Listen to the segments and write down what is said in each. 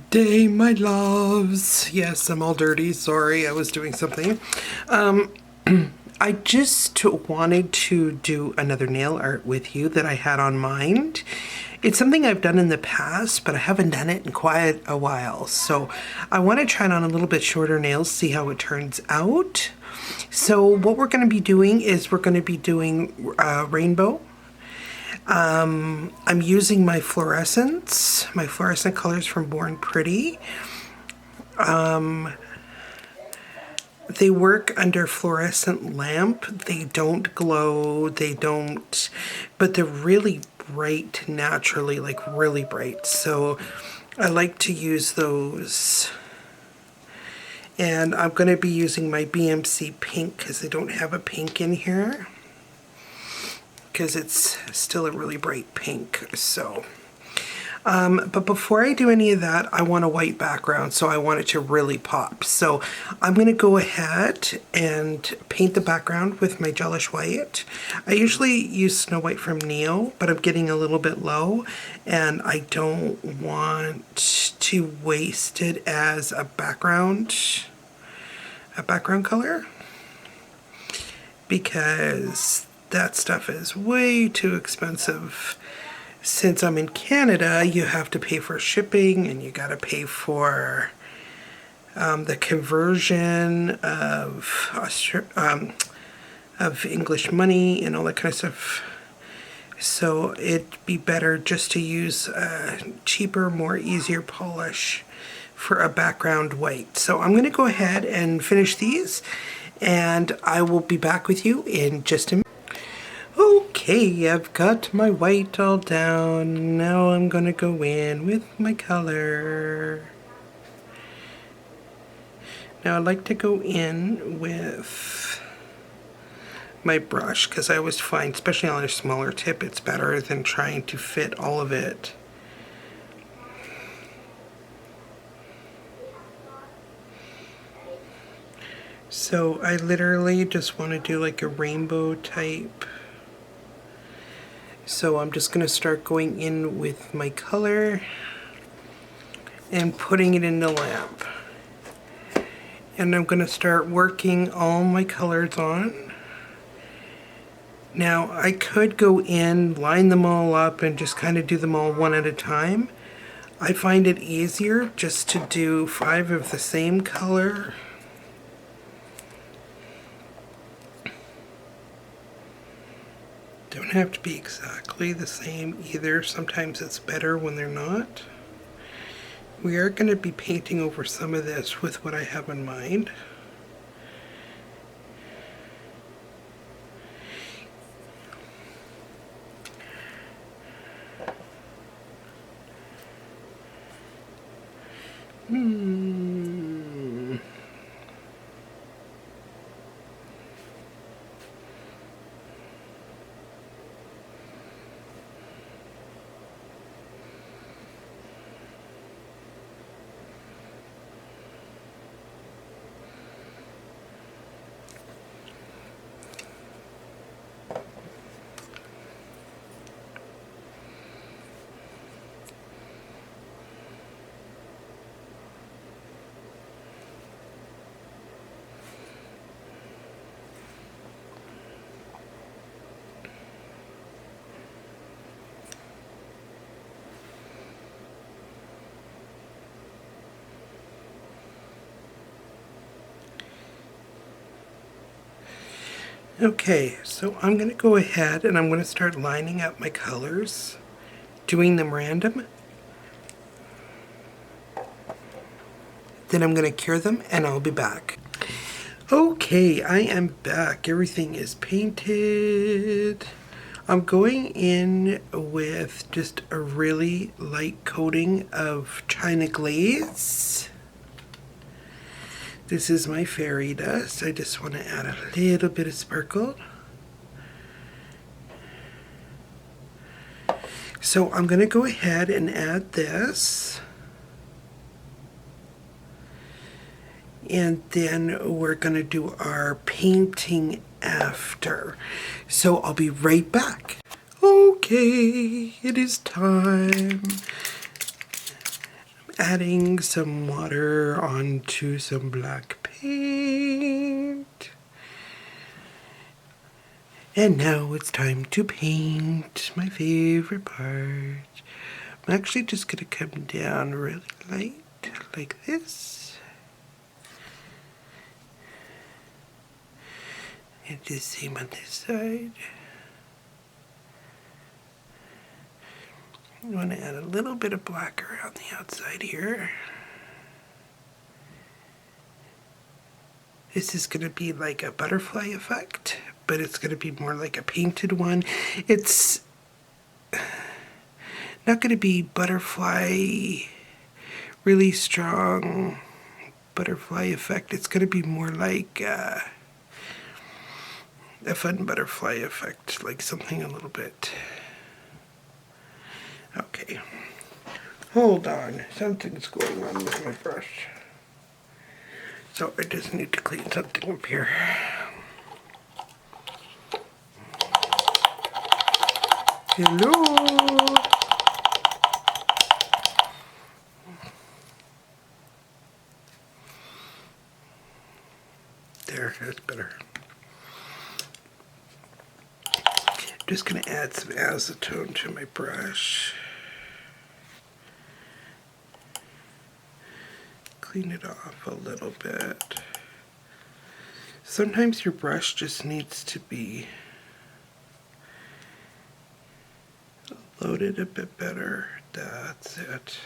Day, my loves. Yes, I'm all dirty. Sorry, I was doing something. I just wanted to do another nail art with you that I had on mind. It's something I've done in the past, but I haven't done it in quite a while. So I want to try it on a little bit shorter nails, see how it turns out. So what we're going to be doing is we're going to be doing rainbow. I'm using my fluorescent colors from Born Pretty. They work under fluorescent lamp. They don't glow, but they're really bright naturally, like really bright. So I like to use those. And I'm going to be using my BMC pink because I don't have a pink in here, because it's still a really bright pink. So but before I do any of that, I want a white background, so I want it to really pop. So I'm going to go ahead and paint the background with my gelish white. I usually use Snow White from Niao, but I'm getting a little bit low, and I don't want to waste it as a background color, because that stuff is way too expensive. Since I'm in Canada, you have to pay for shipping, and you gotta pay for the conversion of English money and all that kind of stuff. So it'd be better just to use a cheaper, more easier polish for a background white. So I'm gonna go ahead and finish these, and I will be back with you in just a minute. Okay, I've got my white all down. Now I'm gonna go in with my color. Now I like to go in with my brush, because I always find, especially on a smaller tip, it's better than trying to fit all of it. So I literally just want to do like a rainbow type. So I'm just going to start going in with my color and putting it in the lamp. And I'm going to start working all my colors on. Now I could go in, line them all up, and just kind of do them all one at a time. I find it easier just to do 5 of the same color. Don't have to be exactly the same either. Sometimes it's better when they're not. We are going to be painting over some of this with what I have in mind. Okay, so I'm going to go ahead and I'm going to start lining up my colors, doing them random. Then I'm going to cure them and I'll be back. Okay, I am back. Everything is painted. I'm going in with just a really light coating of China Glaze. This is my fairy dust. I just want to add a little bit of sparkle. So I'm going to go ahead and add this. And then we're going to do our painting after. So I'll be right back. Okay, it is time. adding some water onto some black paint. And now it's time to paint, my favorite part. I'm actually just going to come down really light, like this. And the same on this side. I want to add a little bit of black around the outside here. This is going to be like a butterfly effect, but it's going to be more like a painted one. It's not going to be butterfly, really strong butterfly effect. It's going to be more like a fun butterfly effect, like something a little bit. Okay, hold on, something's going on with my brush. So I just need to clean something up here. Hello. There, that's better. Just going to add some acetone to my brush. Clean it off a little bit. Sometimes your brush just needs to be loaded a bit better. That's it.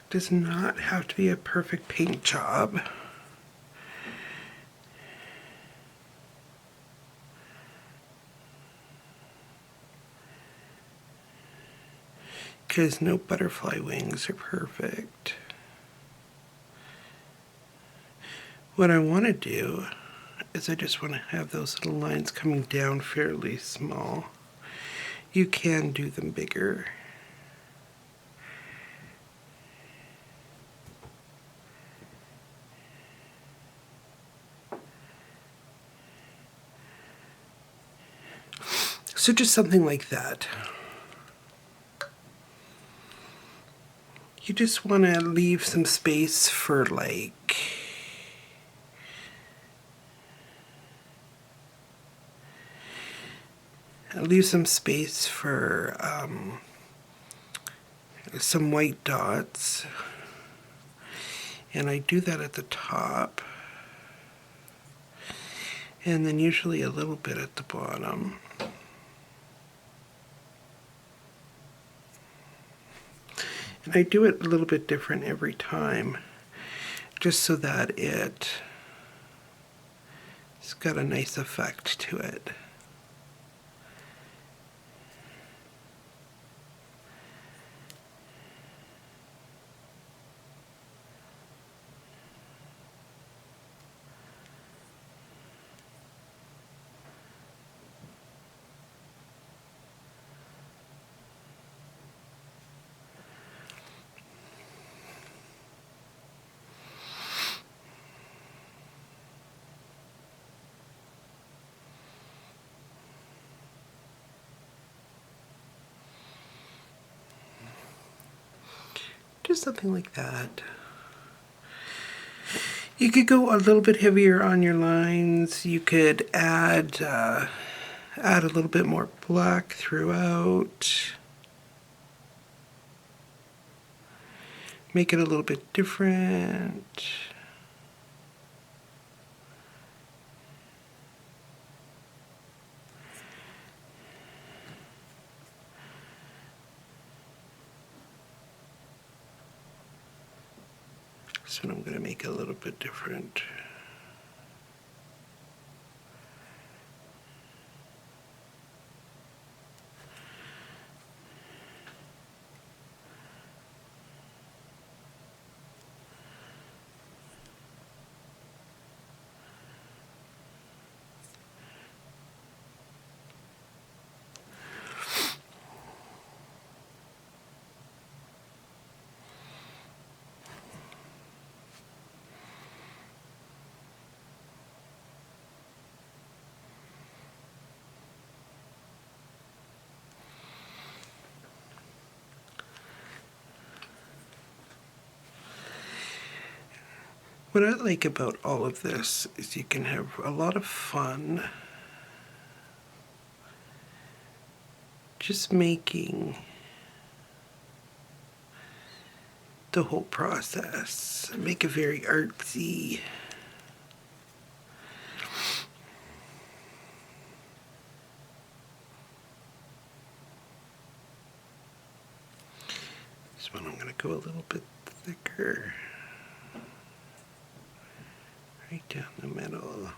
Does not have to be a perfect paint job. Because no butterfly wings are perfect. What I want to do is I just want to have those little lines coming down fairly small. You can do them bigger. So just something like that. You just want to leave some space for like some white dots, and I do that at the top, and then usually a little bit at the bottom. And I do it a little bit different every time, just so that it's got a nice effect to it. Just something like that. You could go a little bit heavier on your lines. You could add a little bit more black throughout. Make it a little bit different. This one I'm going to make a little bit different. What I like about all of this is you can have a lot of fun just making the whole process. Make it very artsy. This one I'm going to go a little bit thicker. Right down the middle.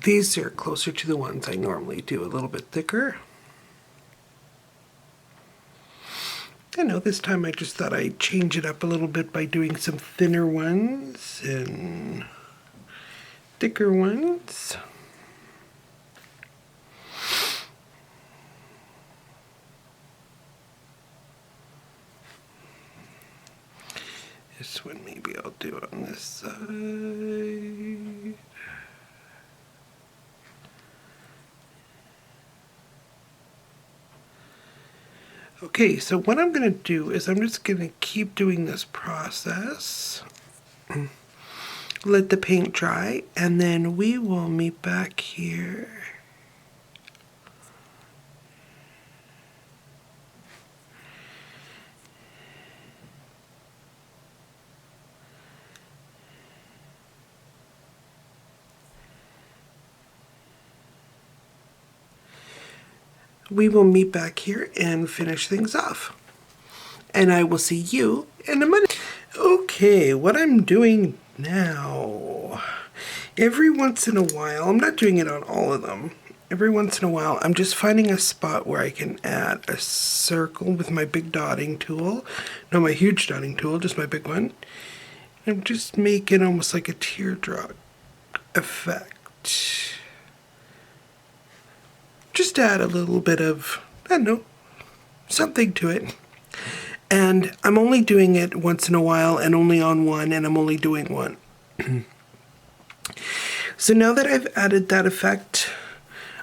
These are closer to the ones I normally do, a little bit thicker. I know this time I just thought I'd change it up a little bit by doing some thinner ones and thicker ones. This one maybe I'll do on this side. Okay, so what I'm going to do is I'm just going to keep doing this process. Let the paint dry, and then we will meet back here. We will meet back here and finish things off. And I will see you in a minute. Okay, what I'm doing now, every once in a while, I'm not doing it on all of them. Every once in a while, I'm just finding a spot where I can add a circle with my big dotting tool. Not my huge dotting tool, just my big one. I'm just making almost like a teardrop effect. Just add a little bit of, I don't know, something to it. And I'm only doing it once in a while and only on one, and I'm only doing one. So now that I've added that effect,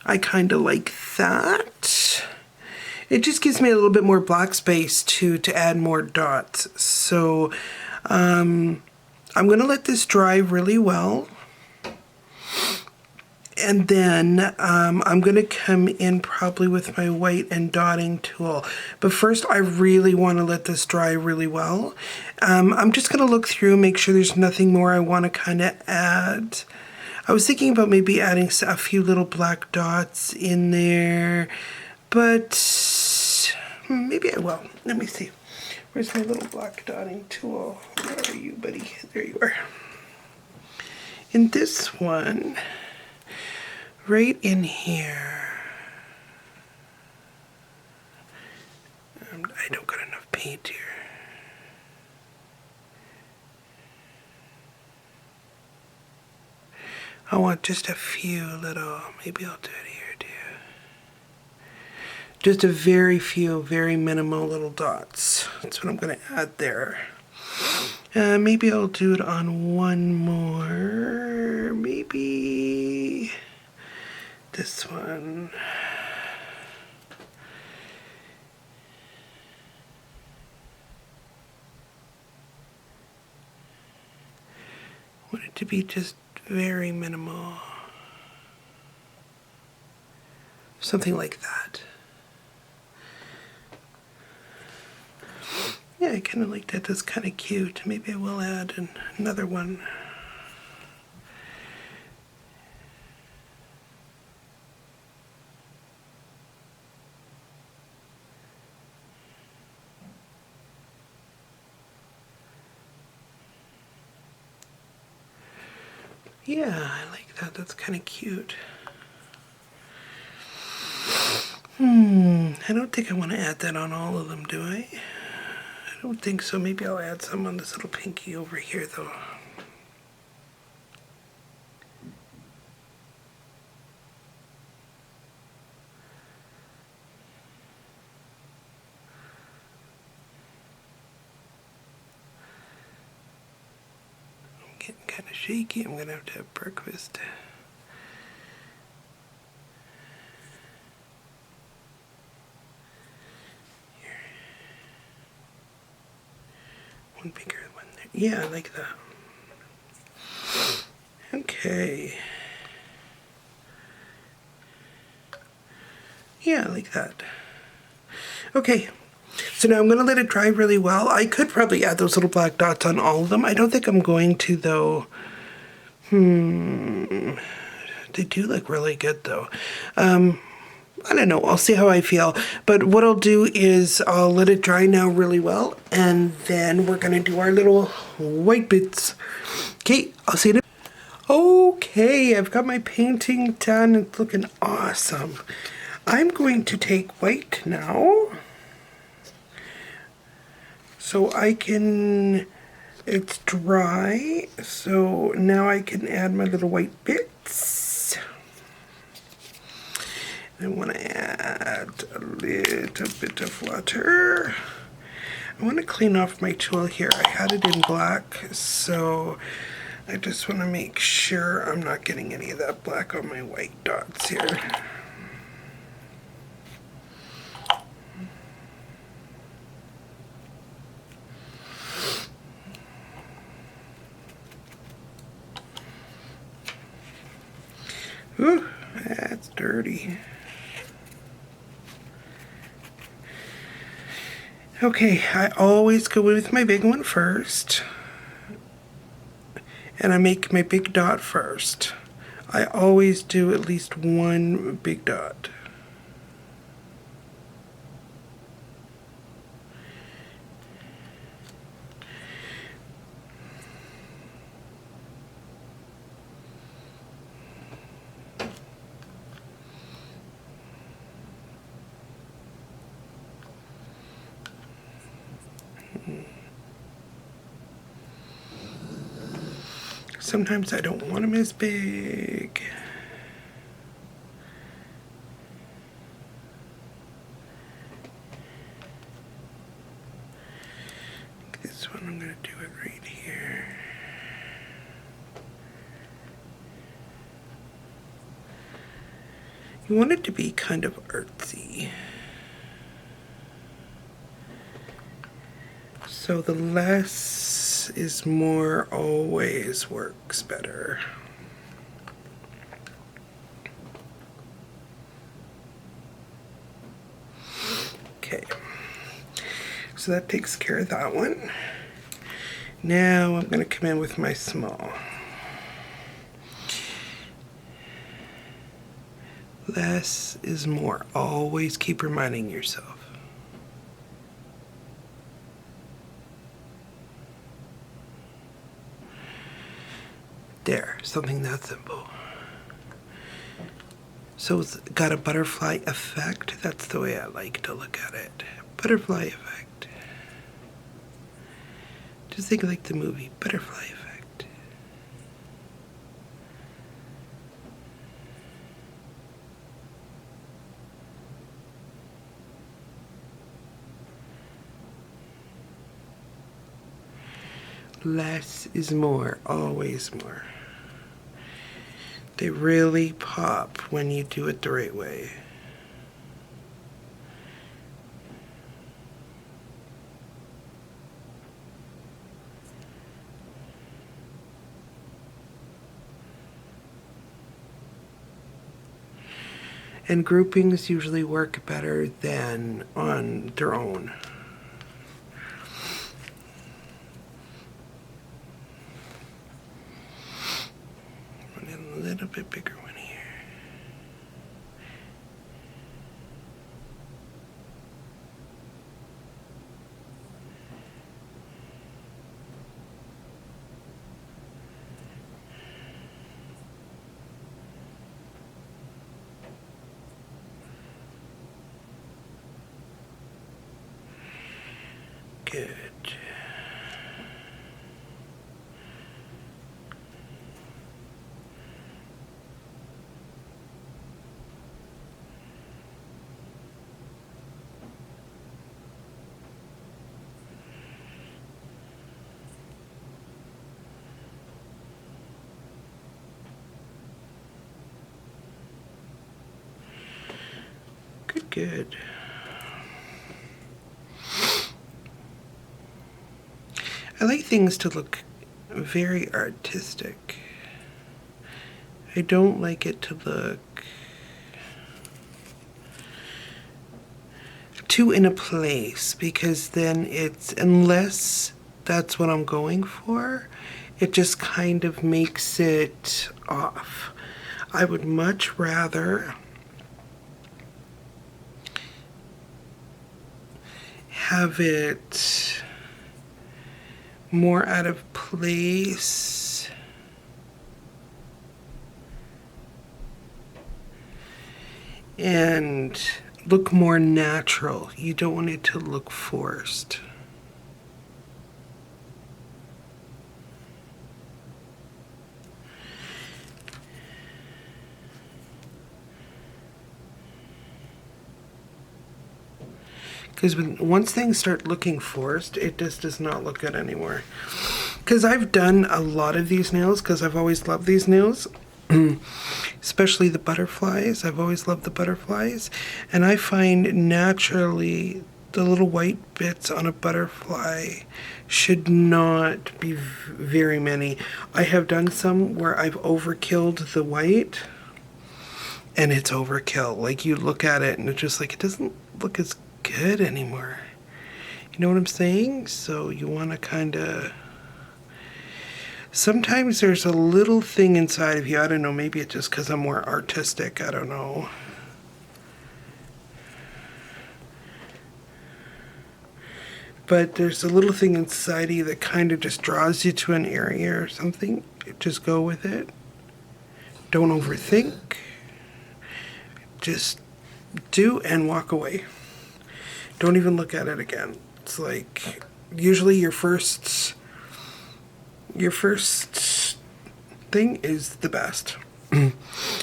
I kind of like that. It just gives me a little bit more black space to add more dots. So I'm going to let this dry really well. And then I'm going to come in probably with my white and dotting tool. But first, I really want to let this dry really well. I'm just going to look through, make sure there's nothing more I want to kind of add. I was thinking about maybe adding a few little black dots in there, but maybe I will. Let me see. Where's my little black dotting tool? Where are you, buddy? There you are. In this one, right in here, I don't got enough paint here. I want just a few little, maybe I'll do it here too. Just a very few, very minimal little dots. That's what I'm going to add there. Maybe I'll do it on one more. Maybe this one. I want it to be just very minimal. Something like that. Yeah, I kind of like that. That's kind of cute. Maybe I will add another one. Yeah, I like that. That's kind of cute. I don't think I want to add that on all of them, do I? I don't think so. Maybe I'll add some on this little pinky over here, though. Getting kind of shaky. I'm gonna have to have breakfast. Here. One bigger one there. Yeah, I like that. Okay. Yeah, I like that. Okay. So now I'm going to let it dry really well. I could probably add those little black dots on all of them. I don't think I'm going to, though. They do look really good, though. I don't know. I'll see how I feel. But what I'll do is I'll let it dry now really well. And then we're going to do our little white bits. Okay, I'll see you in a Okay, I've got my painting done. It's looking awesome. I'm going to take white now. So I can, it's dry. So now I can add my little white bits. I want to add a little bit of water. I want to clean off my tool here. I had it in black, so I just want to make sure I'm not getting any of that black on my white dots here. Ooh, that's dirty. Okay, I always go with my big one first. And I make my big dot first. I always do at least one big dot. Sometimes I don't want them as big. This one I'm going to do it right here. You want it to be kind of artsy. So the less is more always works better. Okay, so that takes care of that one. Now I'm going to come in with my small. Less is more. Always keep reminding yourself. There, something that simple. So it's got a butterfly effect. That's the way I like to look at it. Butterfly effect. Just think like the movie, Butterfly Effect. Less is more, always more. They really pop when you do it the right way. And groupings usually work better than on their own. A little bit bigger one here. Good. good. I like things to look very artistic. I don't like it to look too in a place, because then it's, unless that's what I'm going for, it just kind of makes it off. I would much rather have it more out of place and look more natural. You don't want it to look forced. Because once things start looking forced, it just does not look good anymore. Because I've done a lot of these nails, because I've always loved these nails. Especially the butterflies. I've always loved the butterflies. And I find naturally the little white bits on a butterfly should not be very many. I have done some where I've overkilled the white, and it's overkill. Like, you look at it and it's just like, it doesn't look as good anymore. You know what I'm saying? So you want to kind of, sometimes there's a little thing inside of you, I don't know, maybe it's just because I'm more artistic, I don't know. But there's a little thing inside of you that kind of just draws you to an area or something. Just go with it. Don't overthink. Just do and walk away. Don't even look at it again. It's like, usually your first thing is the best.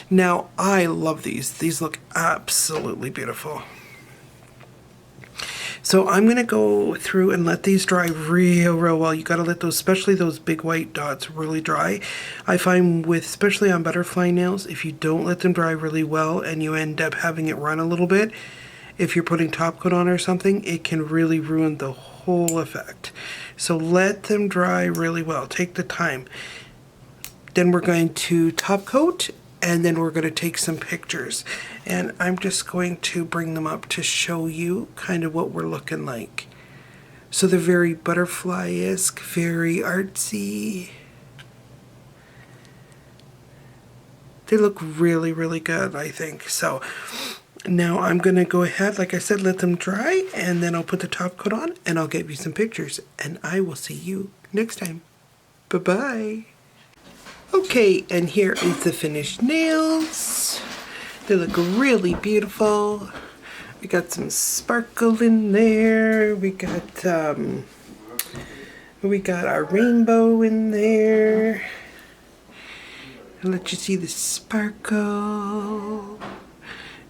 Now, I love these. These look absolutely beautiful. So I'm going to go through and let these dry real well. You got to let those, especially those big white dots, really dry. I find with, especially on butterfly nails, if you don't let them dry really well and you end up having it run a little bit, if you're putting top coat on or something, it can really ruin the whole effect. So let them dry really well. Take the time. Then we're going to top coat, and then we're going to take some pictures. And I'm just going to bring them up to show you kind of what we're looking like. So they're very butterfly-esque, very artsy. They look really, really good, I think. So now I'm going to go ahead, like I said, let them dry, and then I'll put the top coat on, and I'll give you some pictures. And I will see you next time. Bye-bye. Okay, and here is the finished nails. They look really beautiful. We got some sparkle in there. We got our rainbow in there. I'll let you see the sparkle.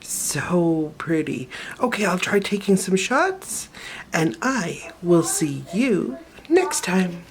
So pretty. Okay, I'll try taking some shots, and I will see you next time.